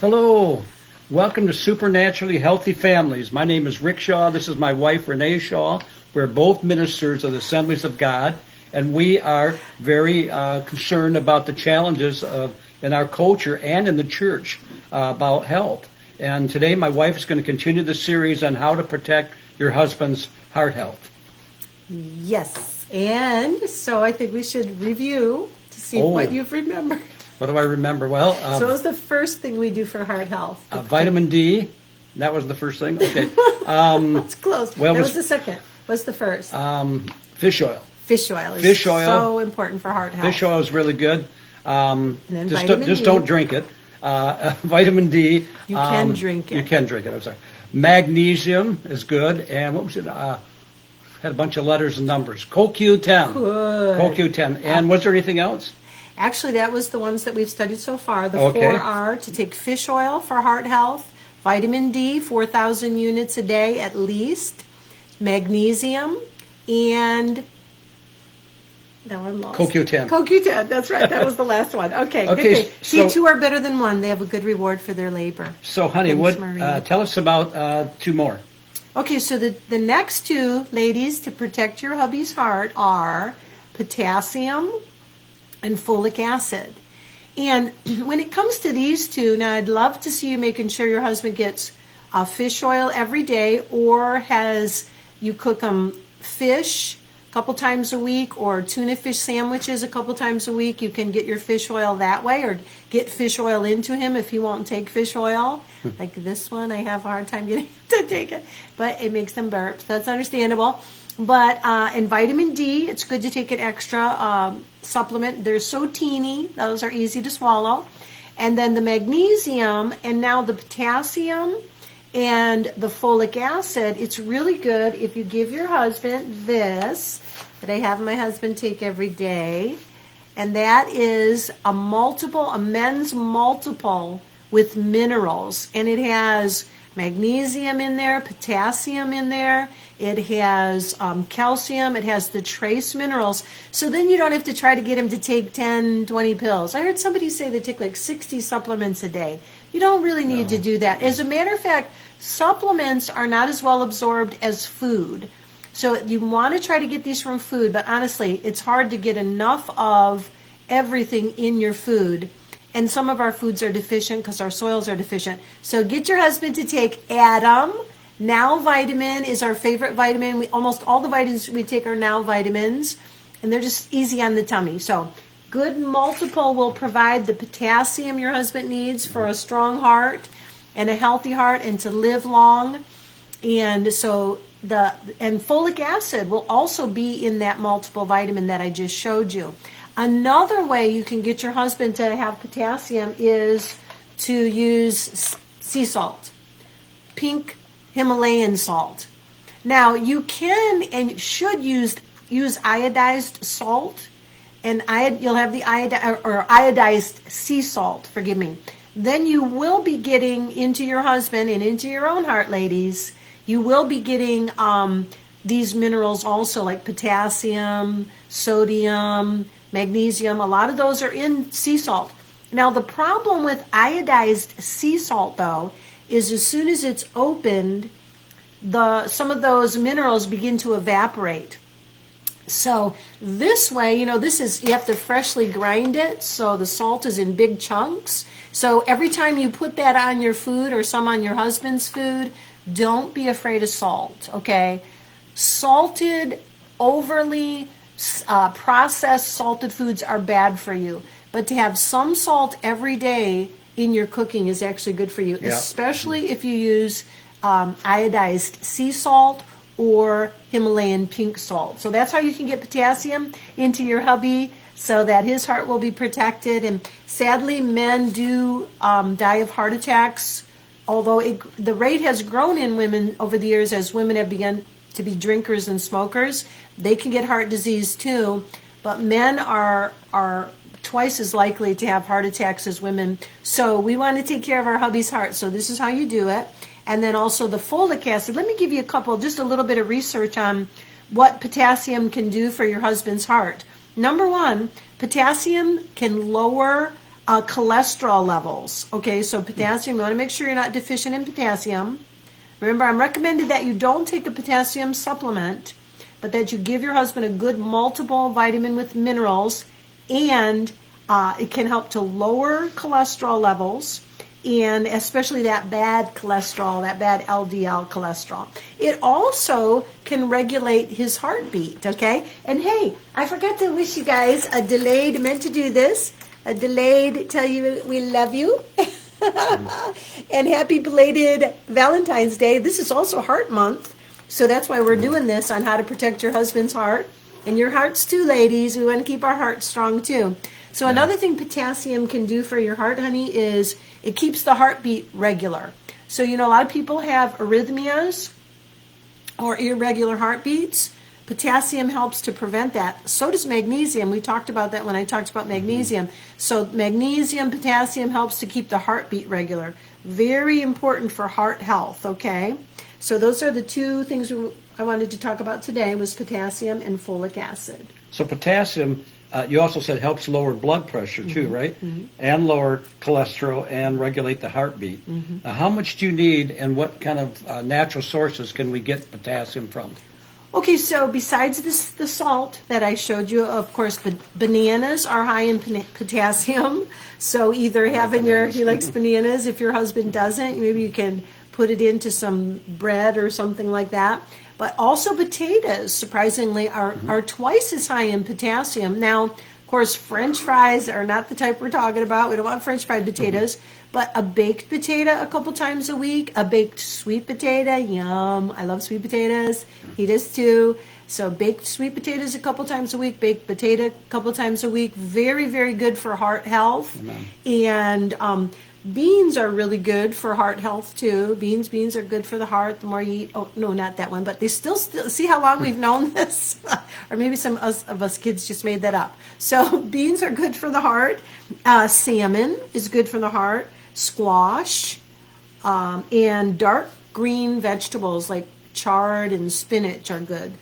Hello, welcome to Supernaturally Healthy Families. My name is Rick Shaw. This is my wife, Renee Shaw. We're both ministers of the Assemblies of God, and we are very concerned about the challenges in our culture and in the church about health. And today my wife is going to continue the series on how to protect your husband's heart health. Yes, and so I think we should review to see what you've remembered. What do I remember? Well, so what was the first thing we do for heart health? Vitamin D. That was the first thing. Okay. That's close. Well, that was the second. What's the first? Fish oil. Fish oil is Fish oil. so important for heart health. Fish oil is really good. And then just don't drink it. Vitamin D. You can drink it. You can drink it. I'm sorry. Magnesium is good. And what was it? Had a bunch of letters and numbers. CoQ10. Good. CoQ10. And was there anything else? Actually, that was the ones that we've studied so far. The four are to take fish oil for heart health, vitamin D, 4,000 units a day at least, magnesium, and now I'm lost. CoQ10. CoQ10, that's right. That was the last one. Okay, good. See, two are better than one. They have a good reward for their labor. So, honey, tell us about two more. Okay, so the next two, ladies, to protect your hubby's heart are potassium and folic acid. And when it comes to these two, now I'd love to see you making sure your husband gets fish oil every day, or you cook them fish a couple times a week, or tuna fish sandwiches a couple times a week. You can get your fish oil that way, or get fish oil into him if he won't take fish oil. Like this one, I have a hard time getting to take it, but it makes them burp, so that's understandable. But in vitamin D, it's good to take an extra supplement. They're so teeny; those are easy to swallow. And then the magnesium, and now the potassium and the folic acid. It's really good if you give your husband this that I have my husband take every day, and that is a men's multiple with minerals, and it has magnesium in there, potassium in there, it has calcium, it has the trace minerals. So then you don't have to try to get him to take 10, 20 pills. I heard somebody say they take like 60 supplements a day. You don't really need to do that. As a matter of fact, supplements are not as well absorbed as food. So you want to try to get these from food, but honestly, it's hard to get enough of everything in your food. And some of our foods are deficient because our soils are deficient. So get your husband to take Adam. Now vitamin is our favorite vitamin. Almost all the vitamins we take are now vitamins, and they're just easy on the tummy. So good multiple will provide the potassium your husband needs for a strong heart and a healthy heart and to live long. And so and folic acid will also be in that multiple vitamin that I just showed you. Another way you can get your husband to have potassium is to use sea salt, pink Himalayan salt. Now you can and should use iodized salt, and you'll have the iodized sea salt. Forgive me. Then you will be getting into your husband and into your own heart, ladies. You will be getting these minerals also, like potassium, sodium, magnesium. A lot of those are in sea salt. Now the problem with iodized sea salt, though, is as soon as it's opened, some of those minerals begin to evaporate. So this way, you have to freshly grind it, so the salt is in big chunks. So every time you put that on your food or some on your husband's food, don't be afraid of salt, okay? Salted, overly processed salted foods are bad for you, but to have some salt every day in your cooking is actually good for you, especially if you use iodized sea salt or Himalayan pink salt. So that's how you can get potassium into your hubby so that his heart will be protected. And sadly, men do die of heart attacks, although the rate has grown in women over the years as women have begun to be drinkers and smokers. They can get heart disease too, but men are twice as likely to have heart attacks as women. So we want to take care of our hubby's heart. So this is how you do it. And then also the folic acid. Let me give you just a little bit of research on what potassium can do for your husband's heart. Number one, potassium can lower cholesterol levels. Okay, so potassium, you want to make sure you're not deficient in potassium. Remember, I'm recommended that you don't take a potassium supplement, but that you give your husband a good multiple vitamin with minerals, and it can help to lower cholesterol levels, and especially that bad cholesterol, that bad LDL cholesterol. It also can regulate his heartbeat, okay? And hey, I forgot to wish you guys a delayed, meant to do this, a delayed tell you we love you. And happy belated Valentine's Day. This is also Heart Month, so that's why we're doing this on how to protect your husband's heart. And your hearts too, ladies. We want to keep our hearts strong too. So another thing potassium can do for your heart, honey, is it keeps the heartbeat regular. So, a lot of people have arrhythmias or irregular heartbeats. Potassium helps to prevent that. So does magnesium. We talked about that when I talked about magnesium. So magnesium, potassium helps to keep the heartbeat regular. Very important for heart health, okay? So those are the two things I wanted to talk about today, was potassium and folic acid. So potassium, you also said helps lower blood pressure too, right? And lower cholesterol and regulate the heartbeat. Now, how much do you need, and what kind of natural sources can we get potassium from? Okay, so besides the salt that I showed you, of course, bananas are high in potassium. So either having he likes bananas. If your husband doesn't, maybe you can put it into some bread or something like that. But also potatoes, surprisingly, are twice as high in potassium. Now, of course, French fries are not the type we're talking about. We don't want French fried potatoes. But a baked potato a couple times a week, a baked sweet potato, yum. I love sweet potatoes. He does too. So baked sweet potatoes a couple times a week, baked potato a couple times a week. Very, very good for heart health. Amen. And beans are really good for heart health too. Beans are good for the heart. The more you eat, oh no, not that one, but they still see how long we've known this, or maybe some of us kids just made that up. So beans are good for the heart. Salmon is good for the heart. Squash, and dark green vegetables like chard and spinach are good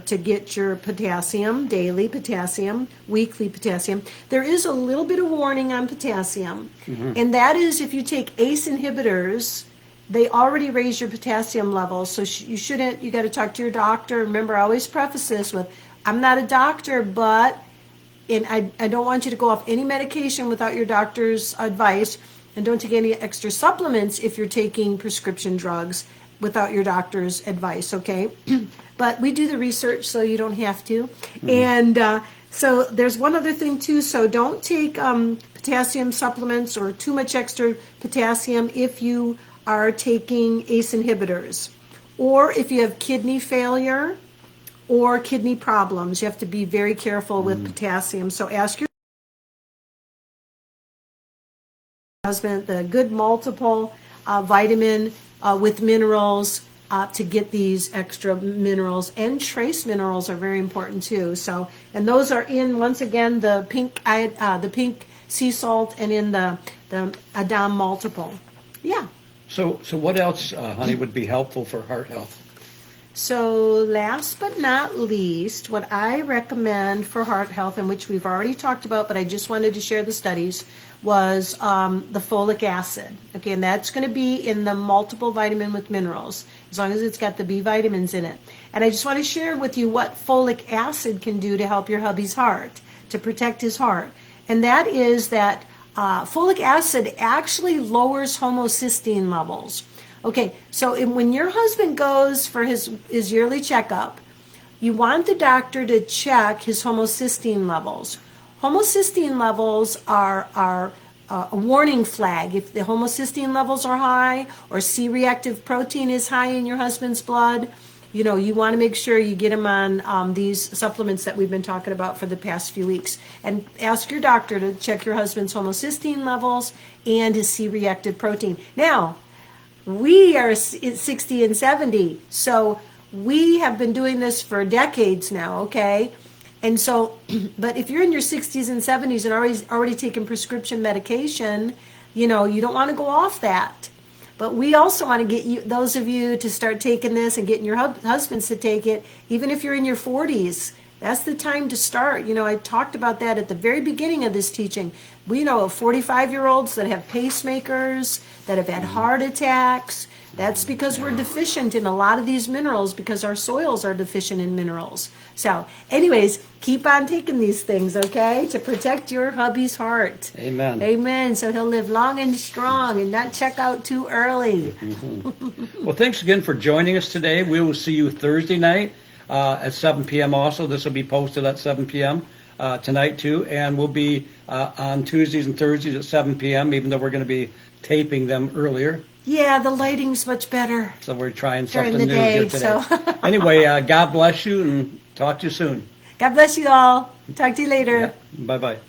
to get your potassium, daily potassium, weekly potassium. There is a little bit of warning on potassium, and that is if you take ACE inhibitors, they already raise your potassium levels, so you got to talk to your doctor. Remember, I always preface this with, I'm not a doctor, but, and I don't want you to go off any medication without your doctor's advice. And don't take any extra supplements if you're taking prescription drugs without your doctor's advice, okay? But we do the research so you don't have to. And so there's one other thing too. So don't take potassium supplements or too much extra potassium if you are taking ACE inhibitors. Or if you have kidney failure or kidney problems, you have to be very careful with potassium. So ask your husband the good multiple vitamin with minerals to get these extra minerals, and trace minerals are very important too. So, and those are in, once again, the pink sea salt and in the Adam multiple. Yeah. So what else, honey, would be helpful for heart health? So last but not least, what I recommend for heart health, and which we've already talked about, but I just wanted to share the studies, was the folic acid. Okay, and that's going to be in the multiple vitamin with minerals, as long as it's got the B vitamins in it. And I just want to share with you what folic acid can do to help your hubby's heart, to protect his heart. And that is that folic acid actually lowers homocysteine levels. Okay, so when your husband goes for his yearly checkup, you want the doctor to check his homocysteine levels. Homocysteine levels are a warning flag. If the homocysteine levels are high or C-reactive protein is high in your husband's blood, you want to make sure you get him on these supplements that we've been talking about for the past few weeks. And ask your doctor to check your husband's homocysteine levels and his C-reactive protein. Now, we are 60 and 70, so we have been doing this for decades now, okay? And so, but if you're in your 60s and 70s and already taking prescription medication, you don't want to go off that. But we also want to get those of you to start taking this and getting your husbands to take it, even if you're in your 40s. That's the time to start. I talked about that at the very beginning of this teaching. We know of 45-year-olds that have pacemakers, that have had heart attacks. That's because we're deficient in a lot of these minerals because our soils are deficient in minerals. So anyways, keep on taking these things, okay, to protect your hubby's heart. Amen. Amen. So he'll live long and strong and not check out too early. Well, thanks again for joining us today. We will see you Thursday night at 7 p.m. also. This will be posted at 7 p.m. Tonight too. And we'll be on Tuesdays and Thursdays at 7 p.m., even though we're going to be taping them earlier. Yeah, the lighting's much better. So we're trying During something the new day, here today. so. Anyway, God bless you and talk to you soon. God bless you all. Talk to you later. Bye-bye.